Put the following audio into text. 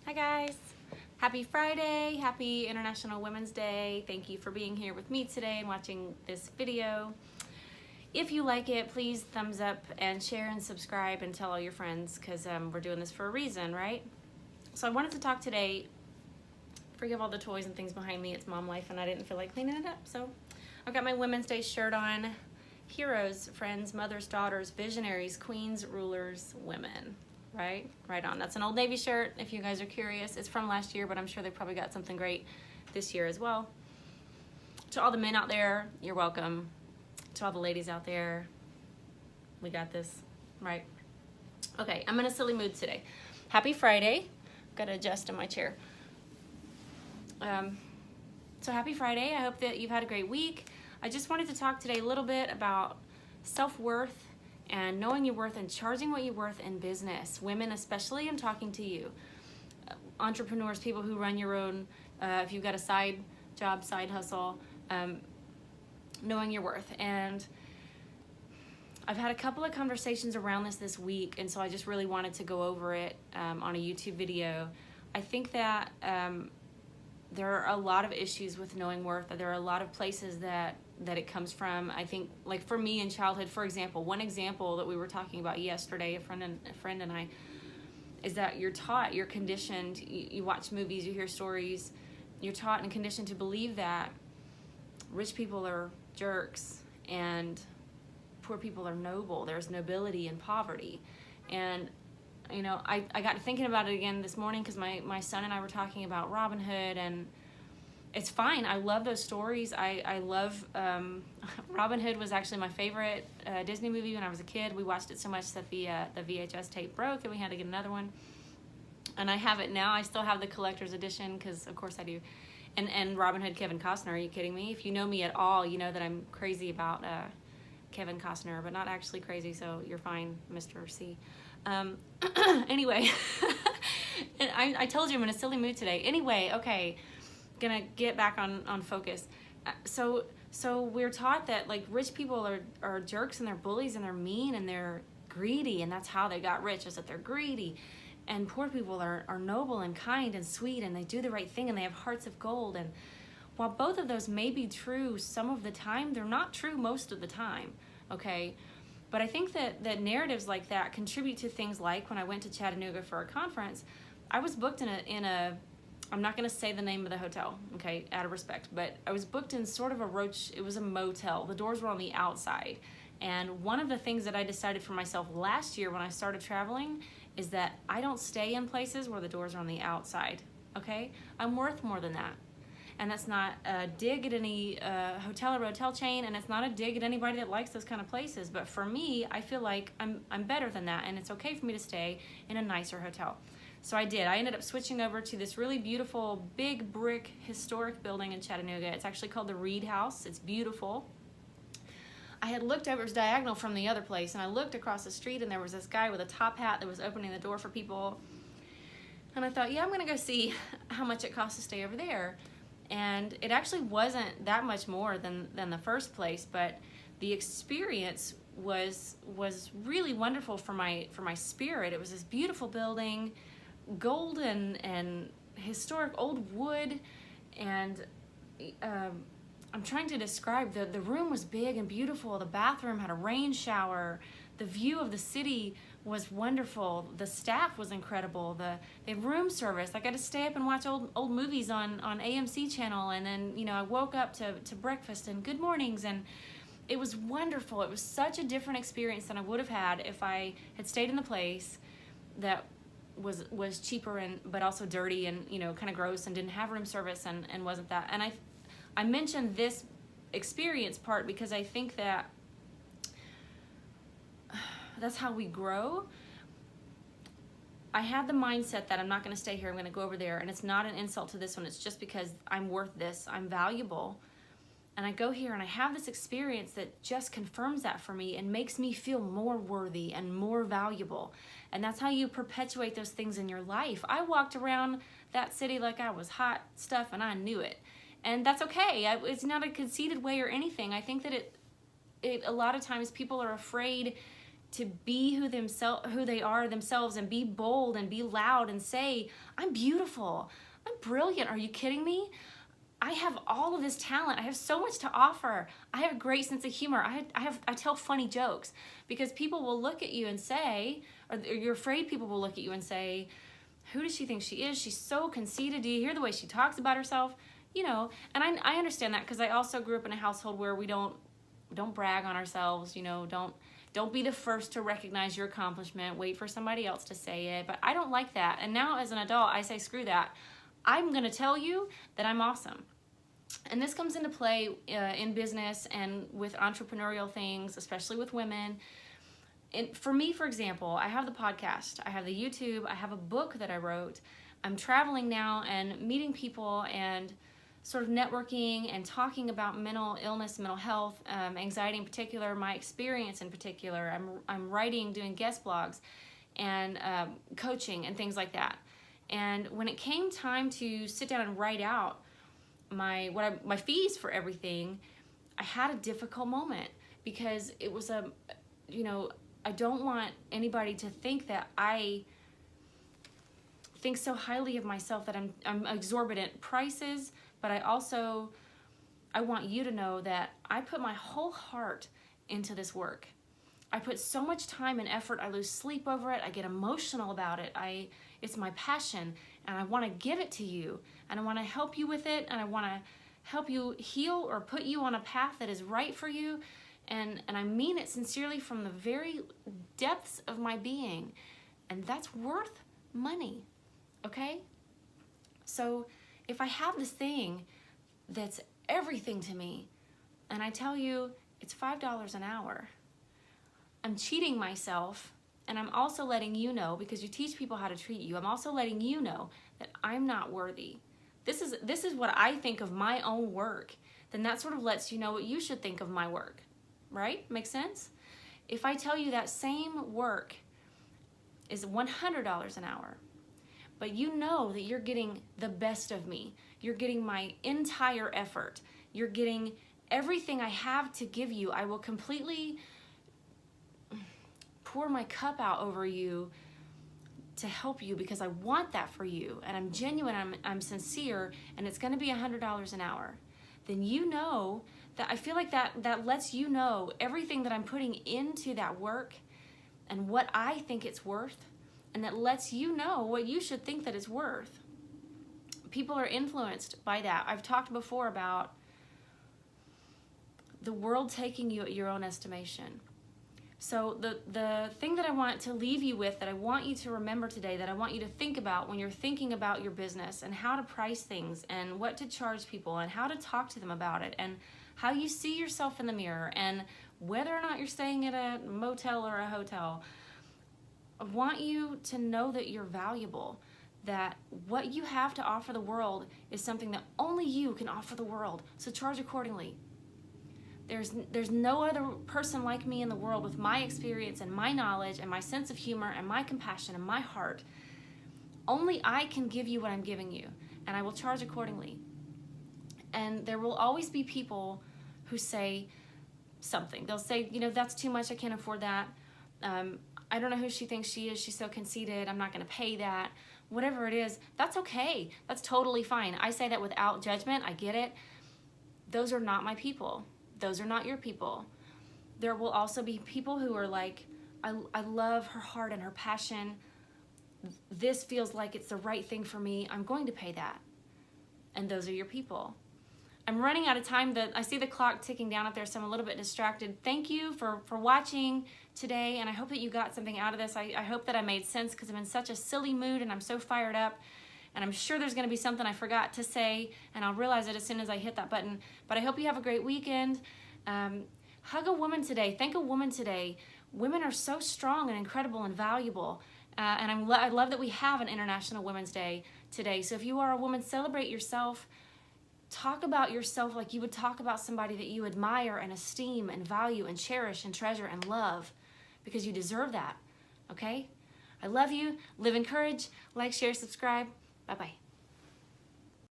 Hi guys, happy Friday, happy International Women's Day. Thank you for being here with me today and watching this video. If you like it, please thumbs up and share and subscribe and tell all your friends because we're doing this for a reason, right? So I wanted to talk today, forgive all the toys and things behind me, it's mom life and I didn't feel like cleaning it up. So I've got my Women's Day shirt on. Heroes, friends, mothers, daughters, visionaries, queens, rulers, women. Right on. That's an Old Navy shirt if you guys are curious. It's from last year, but I'm sure they probably got something great this year as well. To all the men out there, you're welcome. To all the ladies out there, we got this, right? Okay, I'm in a silly mood today. Happy Friday. Gotta adjust in my chair. So happy Friday. I hope that you've had a great week. I just wanted to talk today a little bit about self-worth and knowing your worth and charging what you're worth in business. Women especially, I'm talking to you. Entrepreneurs, people who run your own, if you've got a side job, side hustle, knowing your worth. And I've had a couple of conversations around this week, and so I just really wanted to go over it on a YouTube video. I think that there are a lot of issues with knowing worth. There are a lot of places that it comes from. I think, like for me in childhood, for example, one example that we were talking about yesterday, a friend and I, is that you're taught, you're conditioned, you watch movies, you hear stories, you're taught and conditioned to believe that rich people are jerks and poor people are noble. There's nobility in poverty. And you know, I got thinking about it again this morning because my son and I were talking about Robin Hood, and it's fine. I love those stories. I love, Robin Hood was actually my favorite Disney movie when I was a kid. We watched it so much that the VHS tape broke and we had to get another one. And I have it now. I still have the collector's edition because of course I do. And Robin Hood, Kevin Costner, are you kidding me? If you know me at all, you know that I'm crazy about Kevin Costner, but not actually crazy, so you're fine, Mr. C. Anyway, and I told you I'm in a silly mood today. Anyway, okay, gonna get back on focus. So we're taught that like rich people are jerks and they're bullies and they're mean and they're greedy, and that's how they got rich, is that they're greedy. And poor people are noble and kind and sweet and they do the right thing and they have hearts of gold. And while both of those may be true some of the time, they're not true most of the time, okay? But I think that narratives like that contribute to things like when I went to Chattanooga for a conference, I was booked in a I'm not going to say the name of the hotel, okay, out of respect, but I was booked in sort of it was a motel. The doors were on the outside. And one of the things that I decided for myself last year when I started traveling is that I don't stay in places where the doors are on the outside, okay? I'm worth more than that. And that's not a dig at any hotel or motel chain, and it's not a dig at anybody that likes those kind of places. But for me, I feel like I'm better than that, and it's okay for me to stay in a nicer hotel. So I did. I ended up switching over to this really beautiful, big brick historic building in Chattanooga. It's actually called the Reed House. It's beautiful. I had looked over, it was diagonal from the other place, and I looked across the street, and there was this guy with a top hat that was opening the door for people. And I thought, yeah, I'm going to go see how much it costs to stay over there. And it actually wasn't that much more than the first place, but the experience was really wonderful for my spirit. It was this beautiful building, gold and historic old wood, and I'm trying to describe, the room was big and beautiful. The bathroom had a rain shower. The view of the city was wonderful. The staff was incredible. They had room service. I got to stay up and watch old movies on AMC channel, and then, you know, I woke up to breakfast and good mornings, and it was wonderful. It was such a different experience than I would have had if I had stayed in the place that was cheaper but also dirty and, you know, kind of gross and didn't have room service and wasn't that. And I mentioned this experience part because I think that that's how we grow. I had the mindset that I'm not going to stay here, I'm going to go over there, and it's not an insult to this one, it's just because I'm worth this, I'm valuable. And I go here and I have this experience that just confirms that for me and makes me feel more worthy and more valuable. And that's how you perpetuate those things in your life. I walked around that city like I was hot stuff and I knew it. And that's okay. It's not a conceited way or anything. I think that a lot of times people are afraid to be who they are themselves, and be bold and be loud and say, I'm beautiful, I'm brilliant. Are you kidding me? I have all of this talent. I have so much to offer. I have a great sense of humor. I tell funny jokes, because people will look at you and say, or you're afraid people will look at you and say, who does she think she is? She's so conceited. Do you hear the way she talks about herself? You know, and I understand that, because I also grew up in a household where we don't brag on ourselves. You know, don't be the first to recognize your accomplishment. Wait for somebody else to say it. But I don't like that. And now as an adult, I say, screw that. I'm going to tell you that I'm awesome. And this comes into play in business and with entrepreneurial things, especially with women. And for me, for example, I have the podcast, I have the YouTube, I have a book that I wrote. I'm traveling now and meeting people and sort of networking and talking about mental illness, mental health, anxiety in particular, my experience in particular. I'm writing, doing guest blogs, and coaching and things like that. And when it came time to sit down and write out my fees for everything, I had a difficult moment, because it was I don't want anybody to think that I think so highly of myself that I'm exorbitant prices, but I want you to know that I put my whole heart into this work. I put so much time and effort. I lose sleep over it. I get emotional about it. It's my passion, and I want to give it to you, and I want to help you with it, and I want to help you heal or put you on a path that is right for you. And I mean it sincerely from the very depths of my being. And that's worth money, okay? So if I have this thing that's everything to me, and I tell you it's $5 an hour, I'm cheating myself, and I'm also letting you know, because you teach people how to treat you, I'm also letting you know that I'm not worthy. This is what I think of my own work. Then that sort of lets you know what you should think of my work. Right? Make sense? If I tell you that same work is $100 an hour, but you know that you're getting the best of me, you're getting my entire effort, you're getting everything I have to give you, I will completely pour my cup out over you to help you, because I want that for you, and I'm genuine, I'm sincere, and it's going to be $100 an hour. Then you know that I feel like that lets you know everything that I'm putting into that work and what I think it's worth, and that lets you know what you should think that it's worth. People are influenced by that. I've talked before about the world taking you at your own estimation. So the thing that I want to leave you with, that I want you to remember today, that I want you to think about when you're thinking about your business and how to price things and what to charge people and how to talk to them about it and how you see yourself in the mirror and whether or not you're staying at a motel or a hotel, I want you to know that you're valuable, that what you have to offer the world is something that only you can offer the world. So charge accordingly. There's no other person like me in the world with my experience and my knowledge and my sense of humor and my compassion and my heart. Only I can give you what I'm giving you, and I will charge accordingly. And there will always be people who say something. They'll say, that's too much, I can't afford that. I don't know who she thinks she is, she's so conceited, I'm not gonna pay that. Whatever it is, that's okay. That's totally fine. I say that without judgment, I get it. Those are not my people. Those are not your people. There will also be people who are like, I love her heart and her passion. This feels like it's the right thing for me. I'm going to pay that. And those are your people. I'm running out of time. I see the clock ticking down up there, so I'm a little bit distracted. Thank you for watching today, and I hope that you got something out of this. I hope that I made sense, because I'm in such a silly mood and I'm so fired up. And I'm sure there's going to be something I forgot to say, and I'll realize it as soon as I hit that button. But I hope you have a great weekend. Hug a woman today. Thank a woman today. Women are so strong and incredible and valuable. And I love that we have an International Women's Day today. So if you are a woman, celebrate yourself. Talk about yourself like you would talk about somebody that you admire and esteem and value and cherish and treasure and love, because you deserve that. Okay? I love you. Live in courage. Like, share, subscribe. Bye-bye.